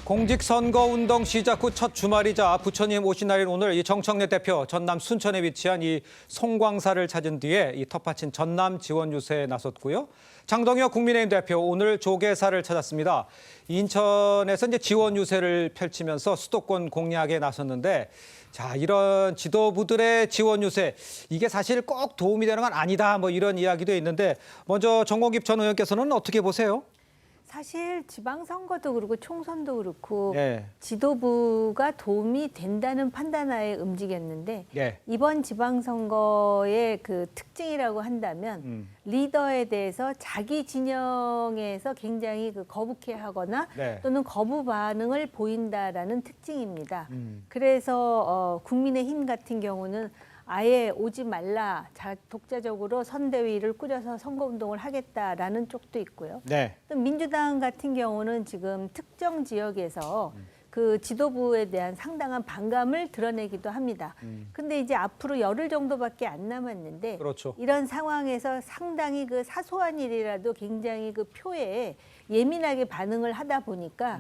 공직선거운동 시작 후 첫 주말이자 부처님 오신 날인 오늘 이 정청래 대표 전남 순천에 위치한 이 송광사를 찾은 뒤에 이 텃밭인 전남 지원 유세에 나섰고요. 장동혁 국민의힘 대표 오늘 조계사를 찾았습니다. 인천에서 이제 지원 유세를 펼치면서 수도권 공략에 나섰는데 자, 이런 지도부들의 지원 유세 이게 사실 꼭 도움이 되는 건 아니다. 뭐 이런 이야기도 있는데 먼저 정공깁 전 의원께서는 어떻게 보세요? 사실 지방선거도 그렇고 총선도 그렇고 네. 지도부가 도움이 된다는 판단하에 움직였는데 네. 이번 지방선거의 그 특징이라고 한다면 리더에 대해서 자기 진영에서 굉장히 그 거북해하거나 네. 또는 거부 반응을 보인다라는 특징입니다. 그래서 국민의힘 같은 경우는 아예 오지 말라, 독자적으로 선대위를 꾸려서 선거운동을 하겠다라는 쪽도 있고요. 네. 또 민주당 같은 경우는 지금 특정 지역에서 그 지도부에 대한 상당한 반감을 드러내기도 합니다. 근데 이제 앞으로 열흘 정도밖에 안 남았는데 그렇죠. 이런 상황에서 상당히 그 사소한 일이라도 굉장히 그 표에 예민하게 반응을 하다 보니까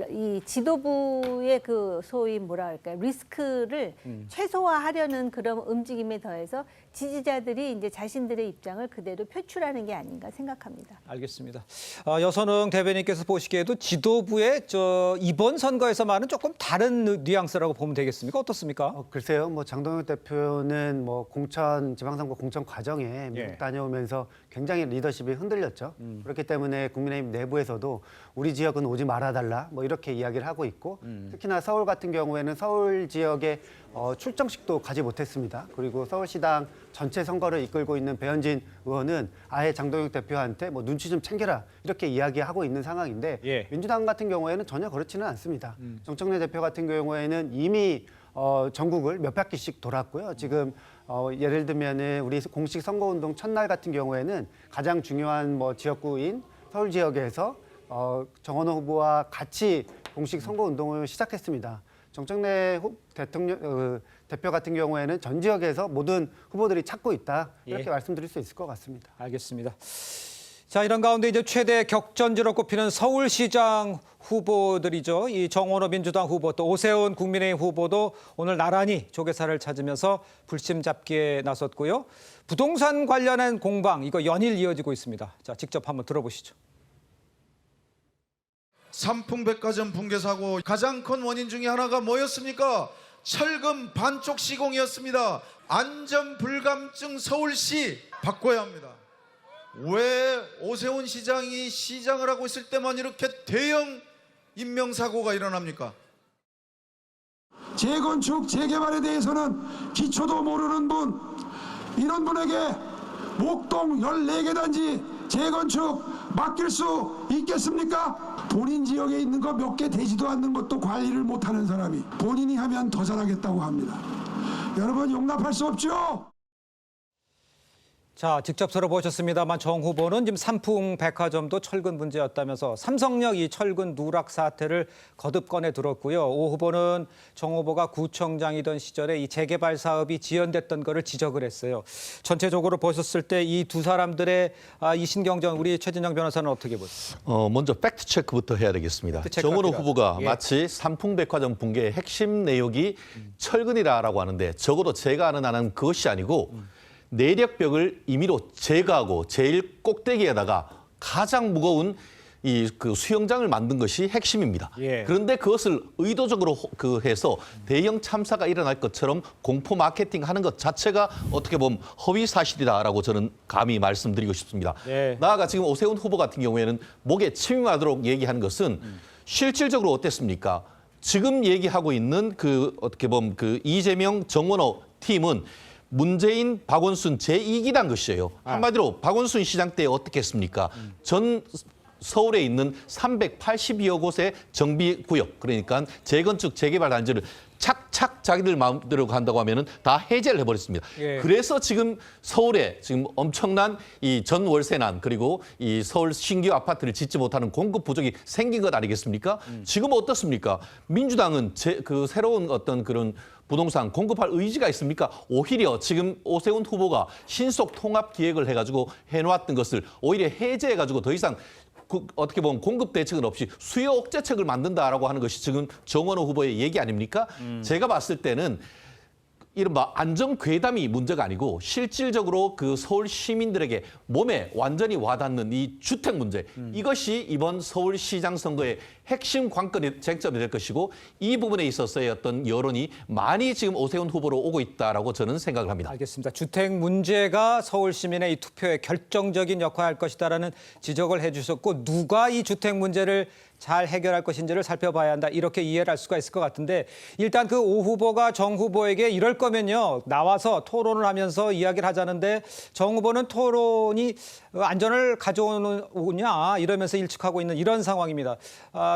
이 지도부의 그 소위 뭐라 할까요? 리스크를 최소화하려는 그런 움직임에 더해서 지지자들이 이제 자신들의 입장을 그대로 표출하는 게 아닌가 생각합니다. 알겠습니다. 여선흥 대변인께서 보시기에도 지도부의 이번 선거에서만은 조금 다른 뉘앙스라고 보면 되겠습니까? 어떻습니까? 글쎄요, 뭐 장동혁 대표는 뭐 공천 지방선거 공천 과정에 미국 다녀오면서 굉장히 리더십이 흔들렸죠. 그렇기 때문에 국민의힘 내부에서도 우리 지역은 오지 말아달라 뭐 이렇게 이야기를 하고 있고 특히나 서울 같은 경우에는 서울 지역에 출정식도 가지 못했습니다. 그리고 서울시당 전체 선거를 이끌고 있는 배현진 의원은 아예 장동혁 대표한테 뭐 눈치 좀 챙겨라 이렇게 이야기하고 있는 상황인데 민주당 같은 경우에는 전혀 그렇지는 않습니다. 정청래 대표 같은 경우에는 이미 전국을 몇 바퀴씩 돌았고요. 지금 예를 들면은 우리 공식 선거운동 첫날 같은 경우에는 가장 중요한 뭐 지역구인 서울 지역에서 정원호 후보와 같이 공식 선거운동을 시작했습니다. 정청래 대표 같은 경우에는 전 지역에서 모든 후보들이 찾고 있다 이렇게 말씀드릴 수 있을 것 같습니다. 알겠습니다. 자, 이런 가운데 이제 최대 격전지로 꼽히는 서울시장 후보들이죠. 이 정원호 민주당 후보 또 오세훈 국민의힘 후보도 오늘 나란히 조계사를 찾으면서 불심 잡기에 나섰고요. 부동산 관련한 공방 이거 연일 이어지고 있습니다. 자, 직접 한번 들어보시죠. 삼풍백화점 붕괴 사고 가장 큰 원인 중에 하나가 뭐였습니까? 철근 반쪽 시공이었습니다. 안전불감증 서울시 바꿔야 합니다. 왜 오세훈 시장이 시장을 하고 있을 때만 이렇게 대형 인명사고가 일어납니까? 재건축, 재개발에 대해서는 기초도 모르는 분, 이런 분에게 목동 14개 단지 재건축 맡길 수 있겠습니까? 본인 지역에 있는 거 몇 개 되지도 않는 것도 관리를 못하는 사람이 본인이 하면 더 잘하겠다고 합니다. 여러분 용납할 수 없죠? 자, 직접 들어보셨습니다만 정 후보는 지금 삼풍백화점도 철근 문제였다면서 삼성역 이 철근 누락 사태를 거듭 꺼내 들었고요. 오 후보는 정 후보가 구청장이던 시절에 이 재개발 사업이 지연됐던 거를 지적을 했어요. 전체적으로 보셨을 때 이 두 사람들의 이 신경전 우리 최진영 변호사는 어떻게 보세요? 먼저 팩트 체크부터 해야 되겠습니다. 정원호 후보가 마치 삼풍백화점 붕괴의 핵심 내역이 철근이라고 하는데 적어도 제가 아는 한은 그것이 아니고 내력벽을 임의로 제거하고 제일 꼭대기에다가 가장 무거운 그 수영장을 만든 것이 핵심입니다. 그런데 그것을 의도적으로 해서 대형 참사가 일어날 것처럼 공포 마케팅하는 것 자체가 어떻게 보면 허위 사실이다라고 저는 감히 말씀드리고 싶습니다. 나아가 지금 오세훈 후보 같은 경우에는 목에 침이 와도록 얘기하는 것은 실질적으로 어땠습니까? 지금 얘기하고 있는 그 어떻게 보면 그 이재명 정원호 팀은 문재인, 박원순 제2기란 것이에요. 한마디로 박원순 시장 때 어떻게 했습니까? 전 서울에 있는 382여 곳의 정비구역, 그러니까 재건축, 재개발 단지를 착착 자기들 마음대로 간다고 하면은 다 해제를 해버렸습니다. 그래서 지금 서울에 지금 엄청난 이 전월세난 그리고 이 서울 신규 아파트를 짓지 못하는 공급 부족이 생긴 것 아니겠습니까? 지금 어떻습니까? 민주당은 그 새로운 어떤 그런 부동산 공급할 의지가 있습니까? 오히려 지금 오세훈 후보가 신속 통합 기획을 해가지고 해놓았던 것을 오히려 해제해가지고 더 이상 어떻게 보면 공급 대책은 없이 수요 억제책을 만든다라고 하는 것이 지금 정원호 후보의 얘기 아닙니까? 제가 봤을 때는 이른바 안전 괴담이 문제가 아니고 실질적으로 그 서울 시민들에게 몸에 완전히 와닿는 이 주택 문제, 이것이 이번 서울시장 선거의 핵심 관건이 쟁점이 될 것이고, 이 부분에 있어서의 어떤 여론이 많이 지금 오세훈 후보로 오고 있다라고 저는 생각을 합니다. 알겠습니다. 주택 문제가 서울 시민의 이 투표에 결정적인 역할을 할 것이다라는 지적을 해주셨고, 누가 이 주택 문제를 잘 해결할 것인지를 살펴봐야 한다, 이렇게 이해를 할 수가 있을 것 같은데, 일단 그 오 후보가 정 후보에게 이럴 거면요 나와서 토론을 하면서 이야기를 하자는데, 정 후보는 토론이 안전을 가져오느냐 이러면서 일축하고 있는 이런 상황입니다.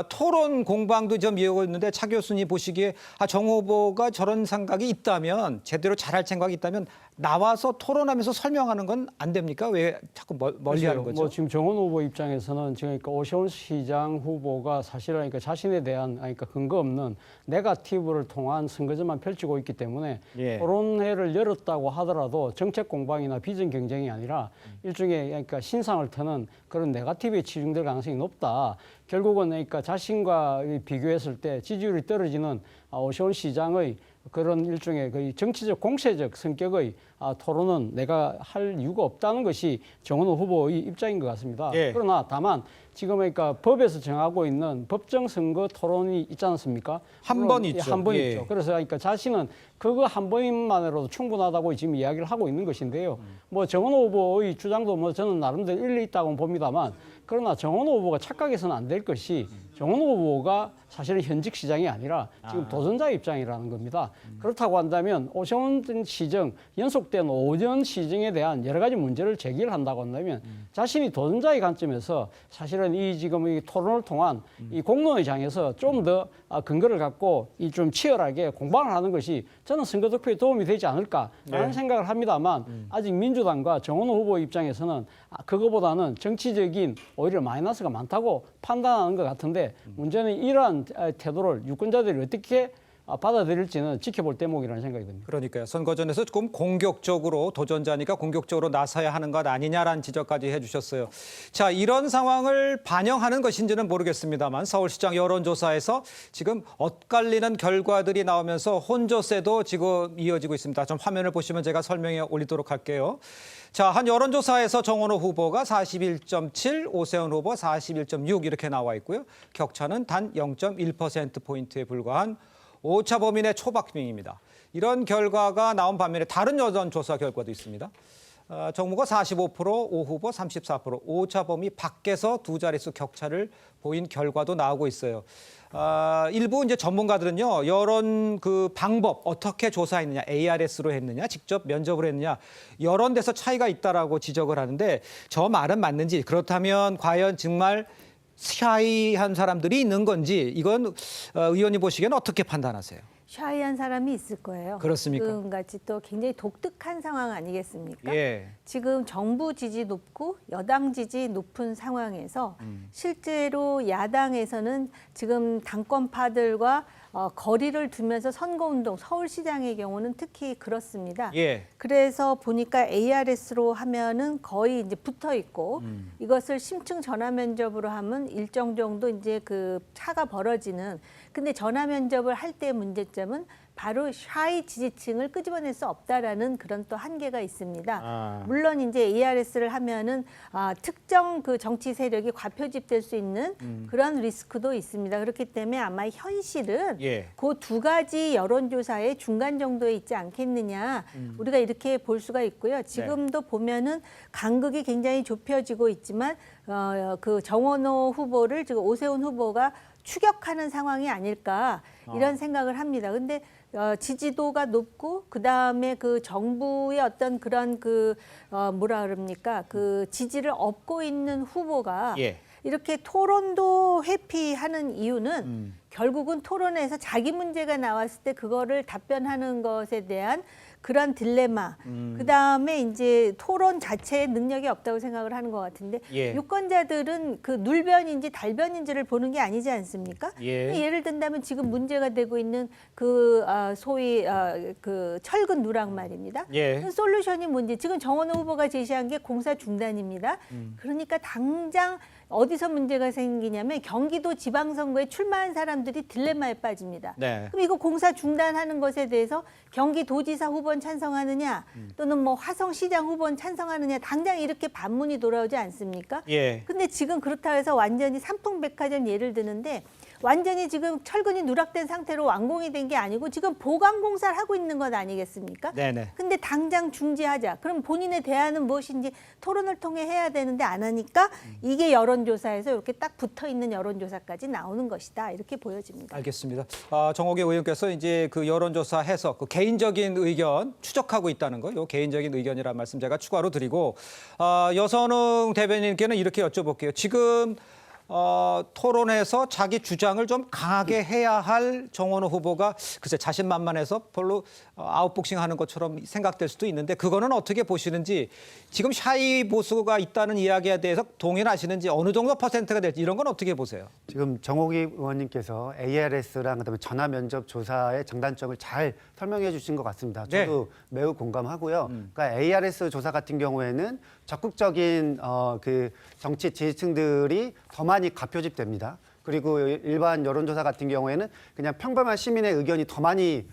토론 공방도 좀 이어오고 있는데, 차 교수님 보시기에 정 후보가 저런 생각이 있다면, 제대로 잘할 생각이 있다면 나와서 토론하면서 설명하는 건 안 됩니까? 왜 자꾸 멀리하는 거죠? 뭐 지금 정원 후보 입장에서는 지금 그러니까 오세훈 시장 후보가 사실은 그러니까 자신에 대한 그러니까 근거 없는 네거티브를 통한 선거전만 펼치고 있기 때문에 예. 토론회를 열었다고 하더라도 정책 공방이나 비전 경쟁이 아니라 일종의 그러니까 신상을 터는 그런 네거티브에 치중될 가능성이 높다. 결국은 그러니까 자신과 비교했을 때 지지율이 떨어지는 오세훈 시장의 그런 일종의 그 정치적 공세적 성격의 토론은 내가 할 이유가 없다는 것이 정원호 후보의 입장인 것 같습니다. 예. 그러나 다만 지금 그러니까 법에서 정하고 있는 법정 선거 토론이 있지 않습니까? 한 번 있죠. 한 번 예. 있죠. 그래서 그러니까 자신은 그거 한 번만으로도 충분하다고 지금 이야기를 하고 있는 것인데요. 뭐 정원호 후보의 주장도 뭐 저는 나름대로 일리 있다고 봅니다만, 그러나 정원호 후보가 착각해서는 안 될 것이, 정원호 후보가 사실은 현직 시장이 아니라 지금 도전자 입장이라는 겁니다. 그렇다고 한다면 오세훈 시정, 연속된 5년 시정에 대한 여러 가지 문제를 제기를 한다고 한다면 자신이 도전자의 관점에서 사실은 이 지금 이 토론을 통한 이 공론의 장에서 좀 더 근거를 갖고 이 좀 치열하게 공방을 하는 것이 저는 선거 득표에 도움이 되지 않을까라는 생각을 합니다만, 아직 민주당과 정원호 후보 입장에서는 그거보다는 정치적인 오히려 마이너스가 많다고 판단하는 것 같은데, 문제는 이러한 태도를 유권자들이 어떻게 받아들일지는 지켜볼 대목이라는 생각이 듭니다. 그러니까요. 선거전에서 조금 공격적으로, 도전자니까 공격적으로 나서야 하는 것 아니냐라는 지적까지 해주셨어요. 자, 이런 상황을 반영하는 것인지는 모르겠습니다만, 서울시장 여론조사에서 지금 엇갈리는 결과들이 나오면서 혼조세도 지금 이어지고 있습니다. 좀 화면을 보시면 제가 설명해 올리도록 할게요. 자, 한 여론조사에서 정원호 후보가 41.7, 오세훈 후보 41.6 이렇게 나와 있고요. 격차는 단 0.1%포인트에 불과한 오차 범위 내 초박빙입니다. 이런 결과가 나온 반면에 다른 여론조사 결과도 있습니다. 정 후보 45%, 오 후보 34%, 오차 범위 밖에서 두 자릿수 격차를 보인 결과도 나오고 있어요. 일부 이제 전문가들은요, 여론 그 방법 어떻게 조사했느냐, ARS로 했느냐, 직접 면접을 했느냐, 여러 데서 차이가 있다라고 지적을 하는데, 저 말은 맞는지, 그렇다면 과연 정말 샤이한 사람들이 있는 건지, 이건 의원님 보시기에는 어떻게 판단하세요? 샤이한 사람이 있을 거예요. 그렇습니까? 지금같이 또 굉장히 독특한 상황 아니겠습니까? 예. 지금 정부 지지 높고 여당 지지 높은 상황에서 실제로 야당에서는 지금 당권파들과 거리를 두면서 선거운동, 서울시장의 경우는 특히 그렇습니다. 예. 그래서 보니까 ARS로 하면은 거의 이제 붙어 있고, 이것을 심층 전화 면접으로 하면 일정 정도 이제 그 차가 벌어지는. 근데 전화 면접을 할 때 문제점은 바로 샤이 지지층을 끄집어낼 수 없다라는 그런 또 한계가 있습니다. 물론 이제 ARS를 하면은 특정 그 정치 세력이 과표집될 수 있는 그런 리스크도 있습니다. 그렇기 때문에 아마 현실은 예. 그 두 가지 여론조사의 중간 정도에 있지 않겠느냐, 우리가 이렇게 볼 수가 있고요. 지금도 보면은 간극이 굉장히 좁혀지고 있지만 그 정원호 후보를 지금 오세훈 후보가 추격하는 상황이 아닐까, 이런 생각을 합니다. 근데 지지도가 높고, 그 다음에 그 정부의 어떤 그런 그 뭐라 그럽니까, 그 지지를 얻고 있는 후보가 예. 이렇게 토론도 회피하는 이유는 결국은 토론에서 자기 문제가 나왔을 때 그거를 답변하는 것에 대한 그런 딜레마, 그다음에 이제 토론 자체의 능력이 없다고 생각을 하는 것 같은데 예. 유권자들은 그 눌변인지 달변인지를 보는 게 아니지 않습니까? 예. 예를 든다면 지금 문제가 되고 있는 그 소위 그 철근 누락 말입니다. 예. 그 솔루션이 뭔지 지금 정원호 후보가 제시한 게 공사 중단입니다. 그러니까 당장 어디서 문제가 생기냐면 경기도 지방선거에 출마한 사람들이 딜레마에 빠집니다. 네. 그럼 이거 공사 중단하는 것에 대해서 경기도지사 후보는 찬성하느냐 또는 뭐 화성시장 후보는 찬성하느냐 당장 이렇게 반문이 돌아오지 않습니까? 예. 근데 지금 그렇다고 해서 완전히 삼풍백화점 예를 드는데 완전히 지금 철근이 누락된 상태로 완공이 된 게 아니고 지금 보강 공사를 하고 있는 것 아니겠습니까? 네네. 근데 당장 중지하자. 그럼 본인의 대안은 무엇인지 토론을 통해 해야 되는데 안 하니까 이게 여론조사에서 이렇게 딱 붙어 있는 여론조사까지 나오는 것이다. 이렇게 보여집니다. 알겠습니다. 정옥희 의원께서 이제 그 여론조사 해석, 그 개인적인 의견 추적하고 있다는 거, 요 개인적인 의견이라는 말씀 제가 추가로 드리고 여선웅 대변인께는 이렇게 여쭤볼게요. 지금 토론에서 자기 주장을 좀 강하게 해야 할 정원호 후보가 글쎄 자신만만해서 별로 아웃복싱하는 것처럼 생각될 수도 있는데 그거는 어떻게 보시는지 지금 샤이 보수가 있다는 이야기에 대해서 동의하시는지 어느 정도 퍼센트가 될지 이런 건 어떻게 보세요? 지금 정옥희 의원님께서 ARS랑 그다음에 전화 면접 조사의 장단점을 잘 설명해 주신 것 같습니다. 저도 매우 공감하고요. 그러니까 ARS 조사 같은 경우에는 적극적인 그 정치 지지층들이 더 많이 가표집됩니다. 그리고 일반 여론조사 같은 경우에는 그냥 평범한 시민의 의견이 더 많이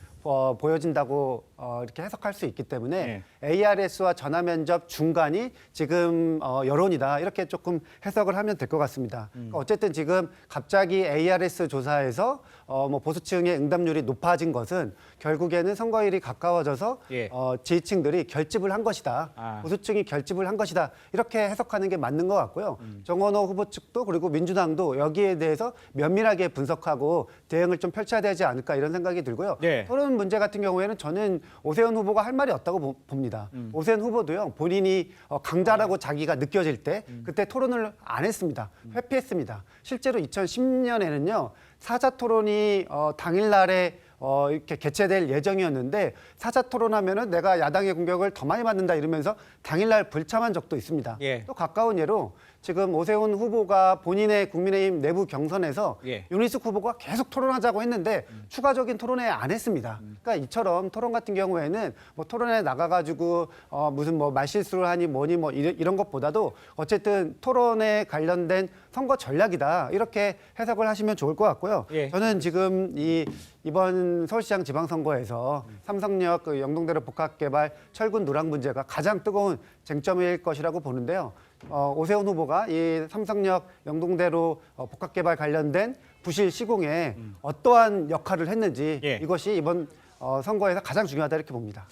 보여진다고 이렇게 해석할 수 있기 때문에 ARS와 전화 면접 중간이 지금 여론이다 이렇게 조금 해석을 하면 될 것 같습니다. 그러니까 어쨌든 지금 갑자기 ARS 조사에서 뭐 보수층의 응답률이 높아진 것은 결국에는 선거일이 가까워져서 지지층들이 결집을 한 것이다. 보수층이 결집을 한 것이다. 이렇게 해석하는 게 맞는 것 같고요. 정원호 후보 측도 그리고 민주당도 여기에 대해서 면밀하게 분석하고 대응을 좀 펼쳐야 되지 않을까 이런 생각이 들고요. 토론 문제 같은 경우에는 저는 오세훈 후보가 할 말이 없다고 봅니다. 오세훈 후보도요. 본인이 강자라고 자기가 느껴질 때 그때 토론을 안 했습니다. 회피했습니다. 실제로 2010년에는요. 사자 토론이 당일날에 이렇게 개최될 예정이었는데 사자 토론하면은 내가 야당의 공격을 더 많이 받는다 이러면서 당일날 불참한 적도 있습니다. 또 가까운 예로 지금 오세훈 후보가 본인의 국민의힘 내부 경선에서 윤희숙 후보가 계속 토론하자고 했는데 추가적인 토론회 안 했습니다. 그러니까 이처럼 토론 같은 경우에는 뭐 토론회 나가가지고 무슨 뭐 말실수를 하니 뭐니 뭐 이런 것보다도 어쨌든 토론에 관련된 선거 전략이다 이렇게 해석을 하시면 좋을 것 같고요. 저는 지금 이번 서울시장 지방선거에서 삼성역 그 영동대로 복합개발 철근 누락 문제가 가장 뜨거운 쟁점일 것이라고 보는데요. 오세훈 후보가 이 삼성역 영동대로 복합개발 관련된 부실 시공에 어떠한 역할을 했는지 이것이 이번 선거에서 가장 중요하다 이렇게 봅니다.